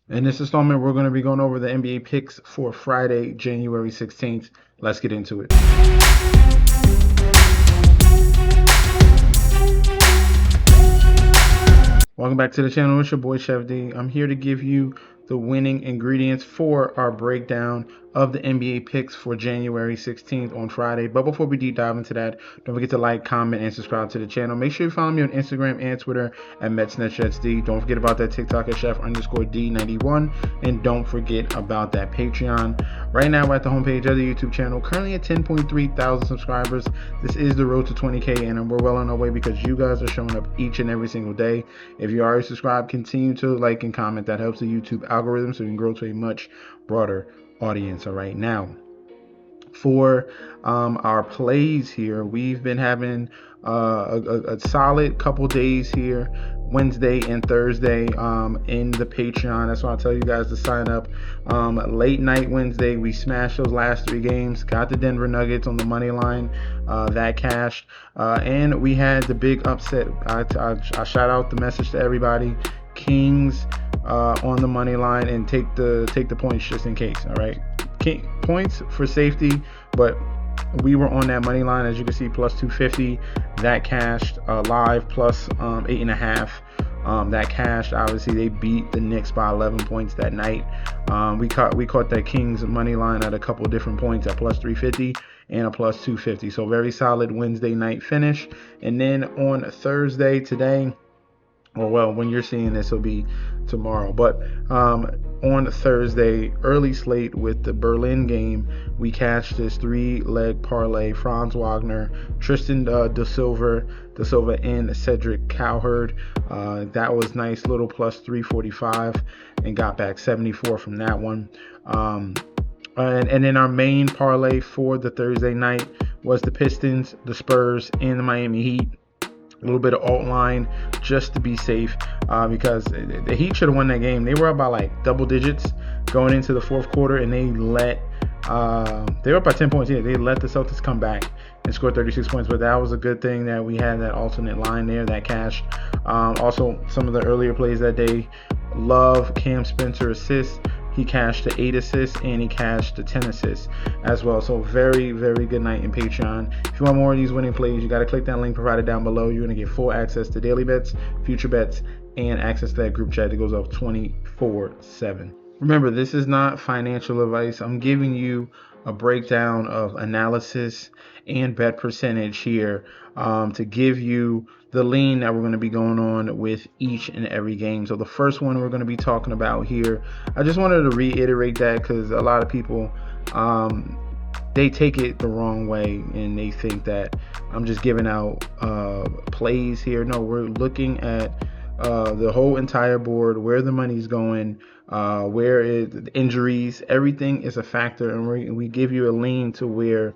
In this installment, we're going to be going over the NBA picks for Friday, January 16th. Let's get into it. Welcome back to the channel. It's your boy Chef D. I'm here to give you the winning ingredients for our breakdown of the NBA picks for January 16th on Friday. But before we deep dive into that, don't forget to like, comment, and subscribe to the channel. Make sure you follow me on Instagram and Twitter at MetsNetJetsD. Don't forget about that TikTok at Chef_D91. And don't forget about that Patreon. Right now, we're at the homepage of the YouTube channel, currently at 10.3 thousand subscribers. This is the road to 20K, and we're well on our way because you guys are showing up each and every single day. If you already subscribed, continue to like and comment. That helps the YouTube algorithm so we can grow to a much broader audience. All right, now for our plays here, we've been having a solid couple days here, Wednesday and Thursday, in the Patreon. That's why I tell you guys to sign up. Late night Wednesday, we smashed those last 3 games, got the Denver Nuggets on the money line, that cashed, and we had the big upset. I shout out the message to everybody: Kings on the money line, and take the points just in case. All right, points for safety, but we were on that money line, as you can see, plus 250. That cashed. Live plus 8.5. That cashed. Obviously, they beat the Knicks by 11 points that night. We caught that Kings money line at a couple different points at plus 350 and a plus 250. So very solid Wednesday night finish. And then on Thursday today, or well, when you're seeing this, it'll be tomorrow. But on Thursday, early slate with the Berlin game, we cashed this 3-leg parlay: Franz Wagner, Tristan Da Silva, and Cedric Cowherd. That was nice, little plus 345, and got back 74 from that one. And then our main parlay for the Thursday night was the Pistons, the Spurs, and the Miami Heat. A little bit of alt line just to be safe, because the Heat should have won that game. They were up by like double digits going into the fourth quarter, and they were up by 10 points. Yeah, they let the Celtics come back and score 36 points. But that was a good thing that we had that alternate line there that cashed. Also, some of the earlier plays that day: Love, Cam Spencer assists. He cashed the 8 assists, and he cashed the 10 assists as well. So very, very good night in Patreon. If you want more of these winning plays, you got to click that link provided down below. You're going to get full access to daily bets, future bets, and access to that group chat that goes up 24/7. Remember, this is not financial advice. I'm giving you a breakdown of analysis and bet percentage here, to give you the lean that we're going to be going on with each and every game. So the first one we're going to be talking about here, I just wanted to reiterate that because a lot of people, they take it the wrong way and they think that I'm just giving out plays here. No, we're looking at the whole entire board, where the money's going, where is the injuries. Everything is a factor, and we give you a lean to where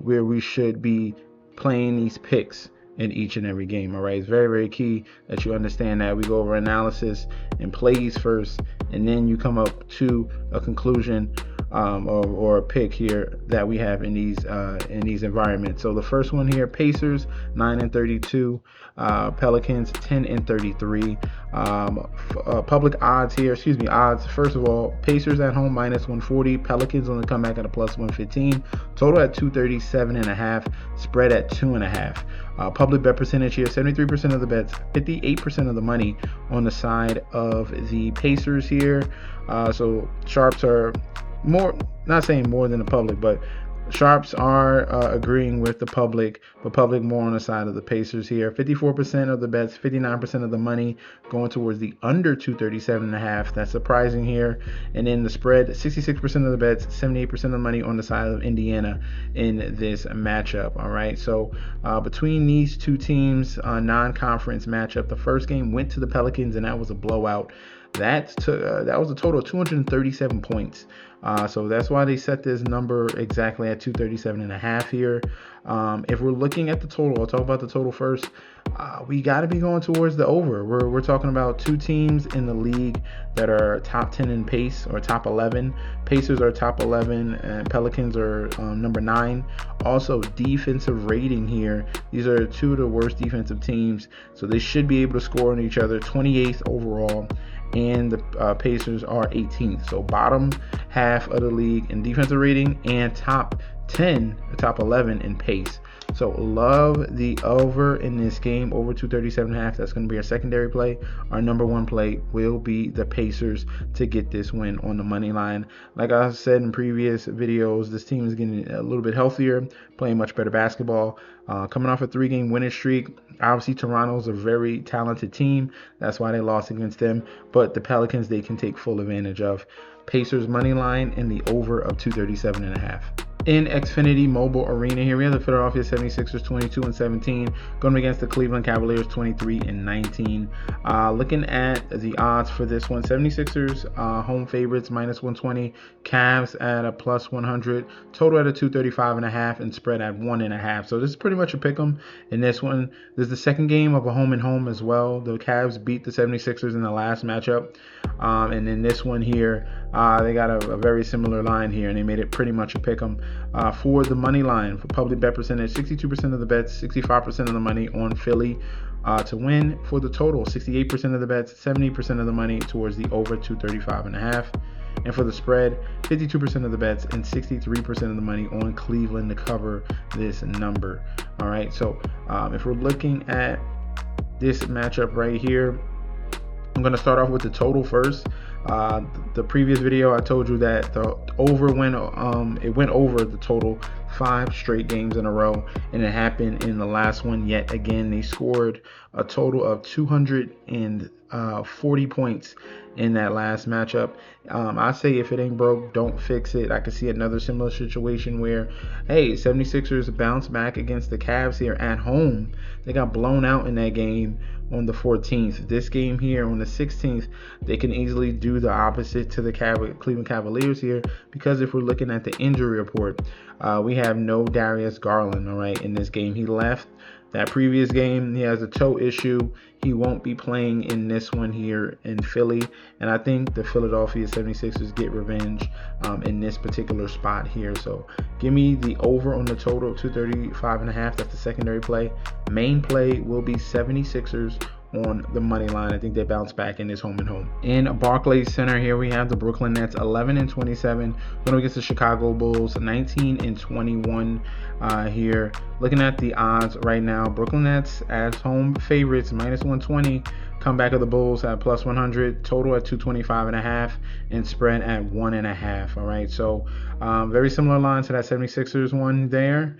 we should be playing these picks in each and every game. All right, it's very, very key that you understand that. We go over analysis and plays first, and then you come up to a conclusion, or a pick here that we have in these environments. So the first one here: Pacers 9-32, Pelicans 10-33. Public odds here, odds. First of all, Pacers at home minus 140, Pelicans on the comeback at a plus 115, total at 237.5, spread at 2.5. Public bet percentage here: 73% of the bets, 58% of the money on the side of the Pacers here. So sharps are more, not saying more than the public, but sharps are agreeing with the public, but public more on the side of the Pacers here. 54% of the bets, 59% of the money going towards the under 237.5. That's surprising here. And then the spread: 66% of the bets, 78% of the money on the side of Indiana in this matchup. All right, so between these two teams, non-conference matchup, the first game went to the Pelicans, and that was a blowout. That was a total of 237 points. So that's why they set this number exactly at 237.5 here. If we're looking at the total, I'll talk about the total first. We got to be going towards the over. We're talking about two teams in the league that are top 10 in pace, or top 11. Pacers are top 11, and Pelicans are number 9. Also, defensive rating here: these are two of the worst defensive teams, so they should be able to score on each other. 28th overall and the Pacers are 18th. So bottom half of the league in defensive rating and top 11 in pace. So love the over in this game, over 237.5. That's going to be our secondary play. Our number one play will be the Pacers to get this win on the money line. Like I said in previous videos, this team is getting a little bit healthier, playing much better basketball. Coming off a 3-game winning streak. Obviously, Toronto's a very talented team. That's why they lost against them. But the Pelicans, they can take full advantage of. Pacers money line and the over of 237.5. In Xfinity Mobile Arena here, we have the Philadelphia 76ers 22-17 going against the Cleveland Cavaliers 23-19. Looking at the odds for this one, 76ers home favorites -120, Cavs at a +100, total at a 235.5, and spread at 1.5. So this is pretty much a pick'em in this one. This is the second game of a home and home as well. The Cavs beat the 76ers in the last matchup, and in this one here, they got a very similar line here, and they made it pretty much a pick'em. For the money line, for public bet percentage, 62% of the bets, 65% of the money on Philly to win. For the total, 68% of the bets, 70% of the money towards the over 235.5. And for the spread, 52% of the bets and 63% of the money on Cleveland to cover this number. All right, so if we're looking at this matchup right here, I'm going to start off with the total first. The previous video I told you that the over went over the total 5 straight games in a row, and it happened in the last one yet again. They scored a total of 240 points in that last matchup. I say if it ain't broke, don't fix it. I could see another similar situation where, hey, 76ers bounce back against the Cavs here at home. They got blown out in that game on the 14th. This game here on the 16th, they can easily do the opposite to the Cleveland Cavaliers here, because if we're looking at the injury report, we have no Darius Garland, all right, in this game. He left that previous game. He has a toe issue. He won't be playing in this one here in Philly, and I think the Philadelphia 76ers get revenge in this particular spot here. So give me the over on the total of 235.5. That's the secondary play. Main play will be 76ers on the money line. I think they bounce back in this home and home. In Barclays Center here, we have the Brooklyn Nets 11-27 going against the Chicago Bulls 19-21 here. Looking at the odds right now, Brooklyn Nets as home favorites -120, comeback of the Bulls at +100, total at 225.5, and spread at 1.5. All right, so very similar line to that 76ers one there.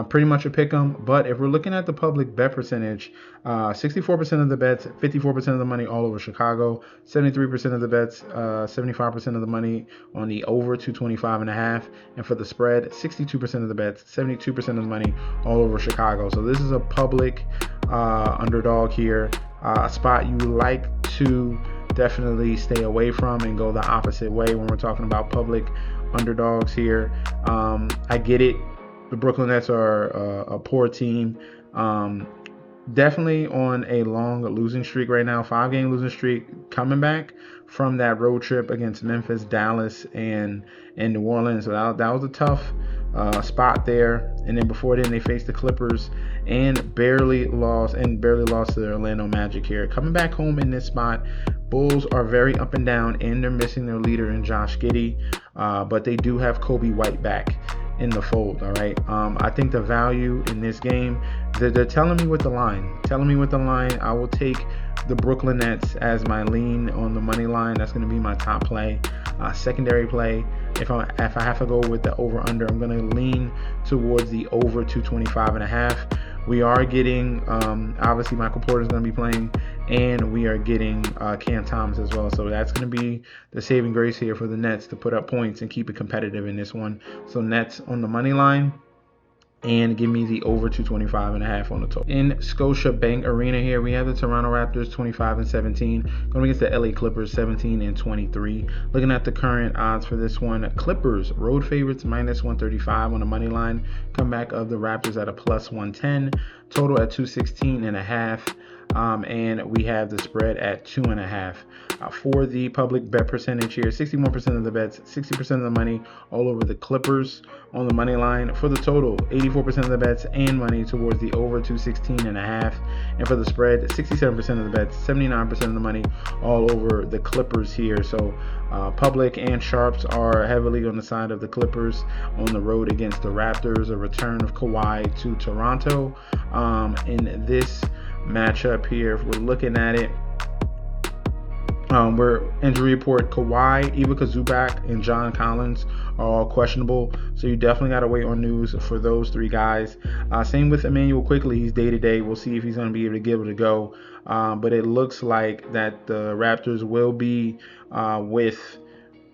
Pretty much a pick 'em, but if we're looking at the public bet percentage, 64% of the bets, 54% of the money all over Chicago, 73% of the bets, 75% of the money on the over 225.5, and for the spread, 62% of the bets, 72% of the money all over Chicago. So this is a public underdog here, a spot you like to definitely stay away from and go the opposite way when we're talking about public underdogs here. I get it. The Brooklyn Nets are a poor team. Definitely on a long losing streak right now, 5-game losing streak, coming back from that road trip against Memphis, Dallas, and New Orleans. So that was a tough spot there. And then before then, they faced the Clippers and barely lost to the Orlando Magic here. Coming back home in this spot, Bulls are very up and down, and they're missing their leader in Josh Giddey, but they do have Kobe White back in the fold. All right, I think the value in this game, they're telling me with the line. I will take the Brooklyn Nets as my lean on the money line. That's going to be my top play. Secondary play, if I have to go with the over under, I'm going to lean towards the over 225.5. We are getting obviously Michael Porter is going to be playing, and we are getting Cam Thomas as well. So that's going to be the saving grace here for the Nets to put up points and keep it competitive in this one. So Nets on the money line, and give me the over 225.5 on the total. In Scotiabank Arena here, we have the Toronto Raptors 25-17 going against the LA Clippers 17-23. Looking at the current odds for this one, Clippers road favorites -135 on the money line. Comeback of the Raptors at a +110. Total at 216.5. and we have the spread at 2.5. For the public bet percentage here, 61% of the bets, 60% of the money all over the Clippers on the money line. For the total, 84% of the bets and money towards the over 216.5. And for the spread, 67% of the bets, 79% of the money all over the Clippers here. So public and sharps are heavily on the side of the Clippers on the road against the Raptors. A return of Kawhi to Toronto in this matchup here. If we're looking at it, we're injury report: Kawhi, Ivica Zubac, and John Collins are all questionable. So you definitely got to wait on news for those three guys. Same with Emmanuel Quickly. He's day to day. We'll see if he's going to be able to give it a go. But it looks like that the Raptors will be with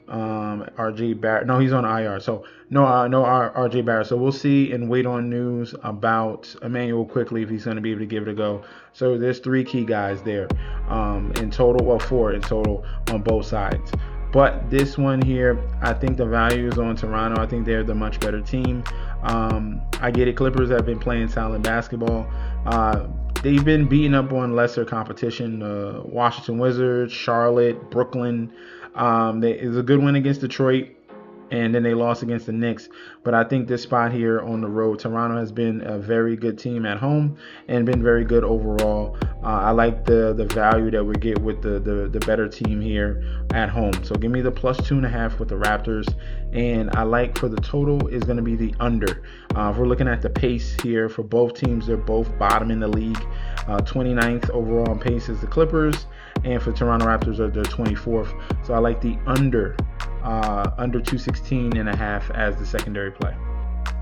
RJ Barrett. No, he's on IR. So no RJ Barrett. So we'll see and wait on news about Emmanuel Quickly if he's going to be able to give it a go. So there's three key guys there in total, well, four in total on both sides. But this one here, I think the value is on Toronto. I think they're the much better team. I get it. Clippers have been playing solid basketball. They've been beating up on lesser competition. Washington Wizards, Charlotte, Brooklyn. It was a good win against Detroit, and then they lost against the Knicks. But I think this spot here on the road, Toronto has been a very good team at home and been very good overall. I like the value that we get with the better team here at home. So give me the plus 2.5 with the Raptors. And I like for the total is going to be the under. If we're looking at the pace here for both teams, they're both bottom in the league. 29th overall in pace is the Clippers, and for Toronto Raptors they're 24th. So I like the under 216.5 as the secondary play.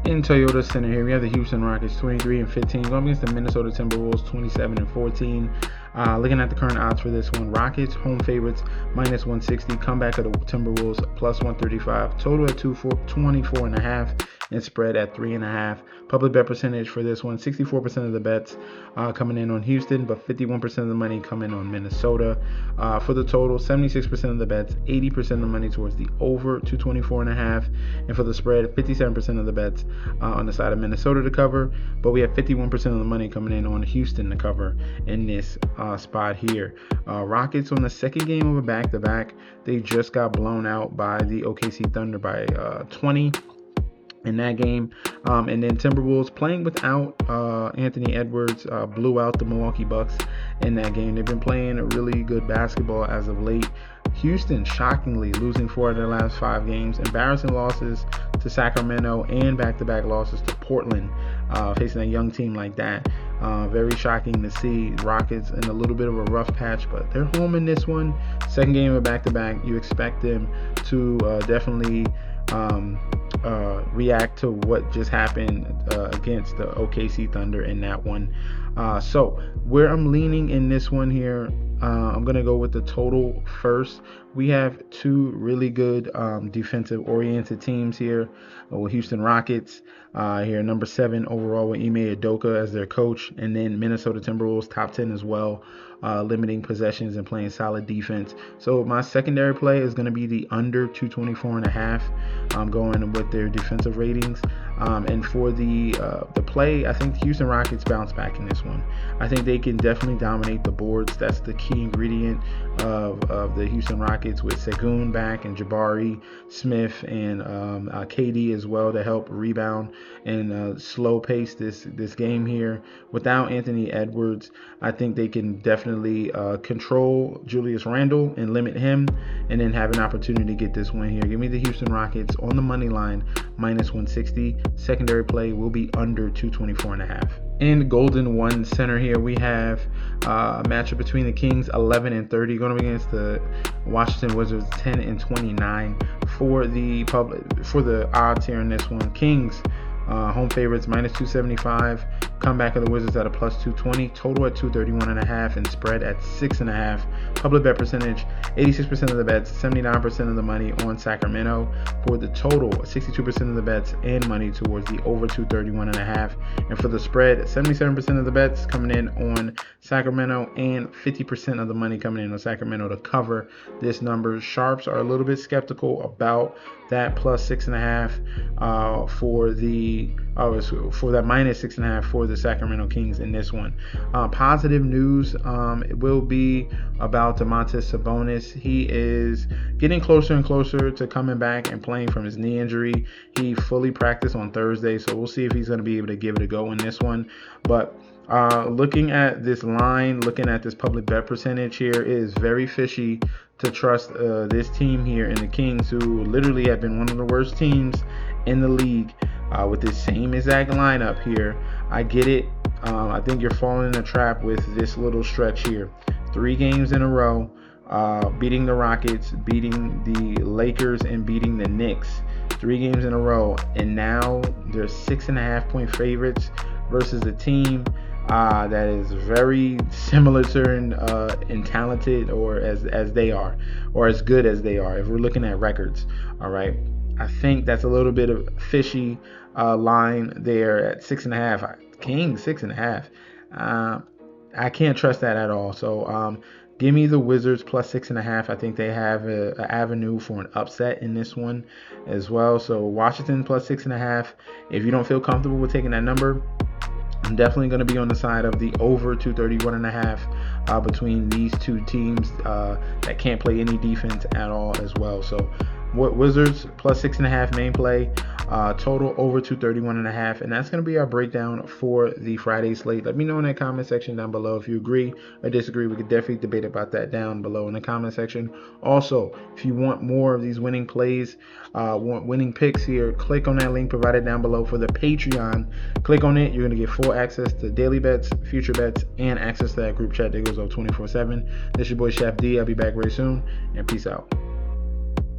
In Toyota Center here, we have the Houston Rockets 23-15 going against the Minnesota Timberwolves 27-14. Looking at the current odds for this one, Rockets home favorites minus 160, comeback of the Timberwolves plus 135, total at 24.5, and spread at 3.5. Public bet percentage for this one, 64% of the bets coming in on Houston, but 51% of the money coming on Minnesota. For the total, 76% of the bets, 80% of the money towards the over 224.5, and for the spread, 57% of the bets on the side of Minnesota to cover, but we have 51% of the money coming in on Houston to cover in this spot here. Rockets on the second game of a back-to-back. They just got blown out by the OKC Thunder by 20 in that game. And then Timberwolves playing without Anthony Edwards blew out the Milwaukee Bucks in that game. They've been playing really good basketball as of late. Houston shockingly losing 4 of their last 5 games. Embarrassing losses to Sacramento and back-to-back losses to Portland, facing a young team like that. Very shocking to see Rockets in a little bit of a rough patch, but they're home in this one. Second game of back-to-back. You expect them to definitely react to what just happened against the OKC Thunder in that one. So where I'm leaning in this one here, I'm going to go with the total first. We have two really good defensive-oriented teams here with Houston Rockets here, number 7 overall with Ime Udoka as their coach, and then Minnesota Timberwolves, top 10 as well, limiting possessions and playing solid defense. So my secondary play is going to be the under 224.5. I'm going with their defensive ratings. And for the play, I think the Houston Rockets bounce back in this one. I think they can definitely dominate the boards. That's the key ingredient of the Houston Rockets, with Sengun back and Jabari Smith and KD as well to help rebound and slow pace this game here. Without Anthony Edwards, I think they can definitely control Julius Randle and limit him, and then have an opportunity to get this win here. Give me the Houston Rockets on the money line minus 160. Secondary play will be under 224.5. In Golden One Center here, we have a matchup between the Kings 11-30 going up against the Washington Wizards 10-29. For the odds here in this one, Kings home favorites minus 275, comeback of the Wizards at a plus 220, total at 231.5, and spread at 6.5. Public bet percentage, 86% of the bets, 79% of the money on Sacramento. For the total, 62% of the bets and money towards the over 231.5, and for the spread, 77% of the bets coming in on Sacramento and 50% of the money coming in on Sacramento to cover this number. Sharps are a little bit skeptical about that plus 6.5 for the it's for that minus 6.5 for the Sacramento Kings in this one. Positive news, it will be about Domantas Sabonis. He is getting closer and closer to coming back and playing from his knee injury. He fully practiced on Thursday, so we'll see if he's going to be able to give it a go in this one. But looking at this line, looking at this public bet percentage here, it is very fishy to trust this team here in the Kings, who literally have been one of the worst teams in the league with this same exact lineup here. I get it. I think you're falling in a trap with this little stretch here. 3 games in a row, beating the Rockets, beating the Lakers, and beating the Knicks. 3 games in a row, and now they're 6.5-point favorites versus a team that is very similar to in talented, or as they are, or as good as they are. If we're looking at records, all right, I think that's a little bit of fishy line there at 6.5. Kings 6.5. I can't trust that at all. So give me the Wizards plus 6.5. I think they have an avenue for an upset in this one as well. So Washington plus 6.5. If you don't feel comfortable with taking that number, I'm definitely going to be on the side of the over 231.5 between these two teams that can't play any defense at all as well. So Wizards plus 6.5 main play, total over 231.5, and that's going to be our breakdown for the Friday slate. Let me know in the comment section down below if you agree or disagree. We could definitely debate about that down below in the comment section. Also, if you want more of these winning plays, want winning picks here, click on that link provided down below for the Patreon. Click on it. You're going to get full access to daily bets, future bets, and access to that group chat that goes up 24/7. This is your boy Chef D. I'll be back very soon, and peace out.